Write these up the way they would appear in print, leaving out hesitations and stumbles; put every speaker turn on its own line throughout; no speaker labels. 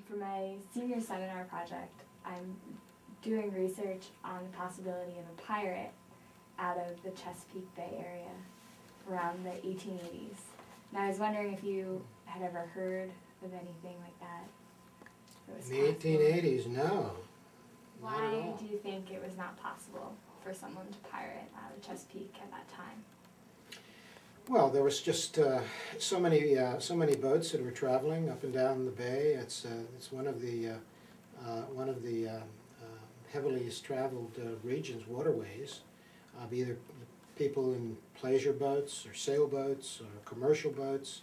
For my senior seminar project, I'm doing research on the possibility of a pirate out of the Chesapeake Bay area around the 1880s. And I was wondering if you had ever heard of anything like that.
In the 1880s, no.
Why do you think it was not possible for someone to pirate out of Chesapeake at that time?
Well, there was just so many boats that were traveling up and down the bay. It's one of the heavily traveled regions, waterways, of either people in pleasure boats or sailboats or commercial boats.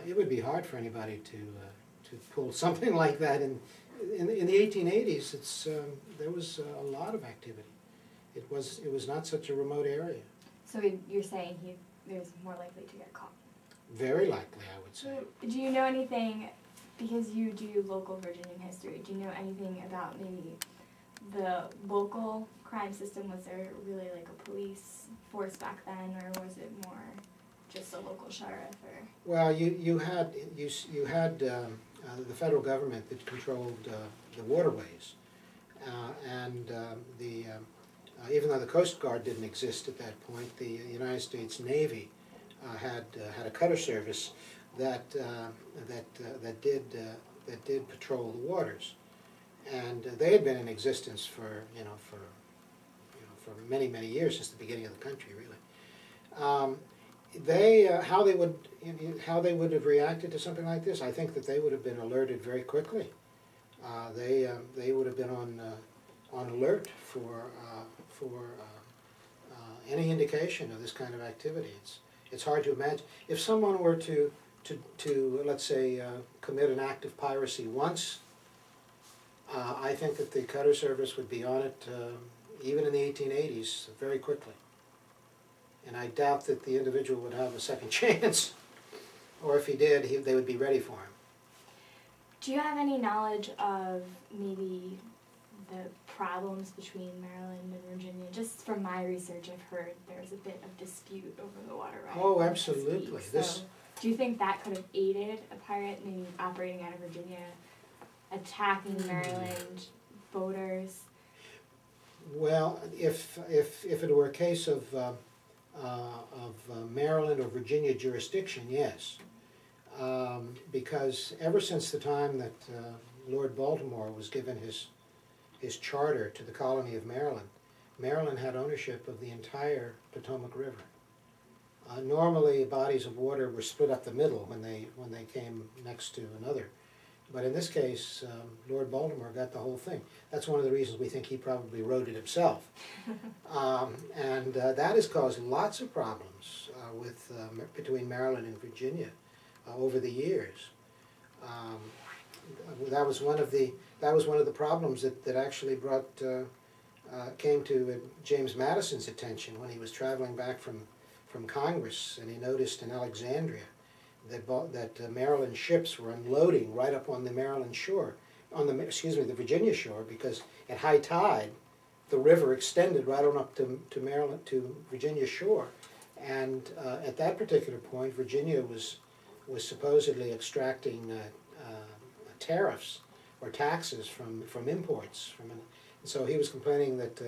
It would be hard for anybody to pull something like that in the 1880s. There was a lot of activity. It was not such a remote area.
So you're saying he was more likely to get caught?
Very likely, I would say.
So, do you know anything, because you do local Virginian history, do you know anything about maybe the local crime system? Was there really like a police force back then, or was it more just a local sheriff? Or?
Well, you had the federal government that controlled the waterways, and even though the Coast Guard didn't exist at that point, the United States Navy had a cutter service that did patrol the waters, and they had been in existence for many years, since the beginning of the country, really. How they would have reacted to something like this, I think that they would have been alerted very quickly. They would have been on alert for any indication of this kind of activity. It's hard to imagine if someone were to let's say commit an act of piracy once. I think that the cutter service would be on it even in the 1880s very quickly. And I doubt that the individual would have a second chance, or if he did, they would be ready for him.
Do you have any knowledge of maybe the problems between Maryland and Virginia? Just from my research, I've heard there's a bit of dispute over the water rights.
Oh, absolutely.
So, do you think that could have aided a pirate maybe operating out of Virginia, attacking Maryland boaters?
Well, if it were a case of Maryland or Virginia jurisdiction, yes, because ever since the time that Lord Baltimore was given his charter to the colony of Maryland, Maryland had ownership of the entire Potomac River. Normally, bodies of water were split up the middle when they came next to another, but in this case, Lord Baltimore got the whole thing. That's one of the reasons we think he probably wrote it himself, and that has caused lots of problems between Maryland and Virginia over the years. That was one of the problems that actually came to James Madison's attention when he was traveling back from Congress, and he noticed in Alexandria that Maryland ships were unloading right up on the Maryland shore, the Virginia shore, because at high tide the river extended right on up to Virginia shore, and at that particular point Virginia was supposedly extracting tariffs or taxes from imports, and so he was complaining that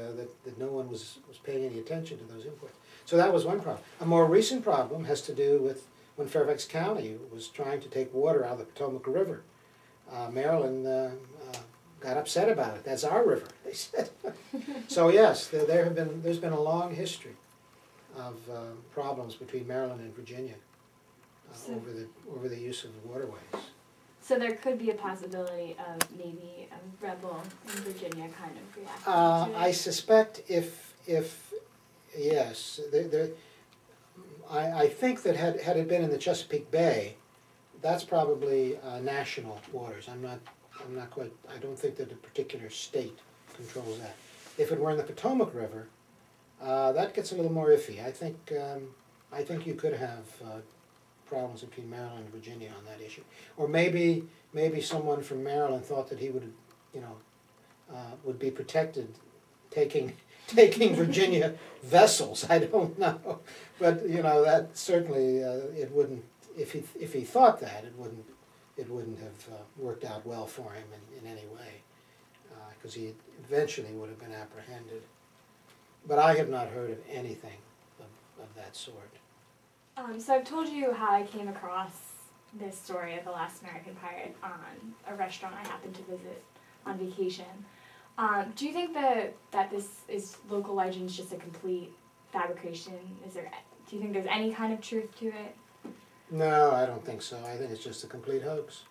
no one was paying any attention to those imports. So that was one problem. A more recent problem has to do with when Fairfax County was trying to take water out of the Potomac River. Maryland got upset about it. That's our river, they said. So yes, there's been a long history of problems between Maryland and Virginia over the use of the waterways.
So there could be a possibility of maybe a rebel in Virginia kind of reacting to it?
I suspect yes, I think that had it been in the Chesapeake Bay, that's probably national waters. I'm not quite. I don't think that a particular state controls that. If it were in the Potomac River, that gets a little more iffy. I think you could have problems between Maryland and Virginia on that issue, or maybe someone from Maryland thought that he would be protected taking Virginia vessels. I don't know, but that certainly it wouldn't. If he thought that, it wouldn't have worked out well for him in any way, because he eventually would have been apprehended. But I have not heard of anything of that sort.
So I've told you how I came across this story of the last American pirate on a restaurant I happened to visit on vacation. Do you think that this is local legends just a complete fabrication? Do you think there's any kind of truth to it?
No, I don't think so. I think it's just a complete hoax.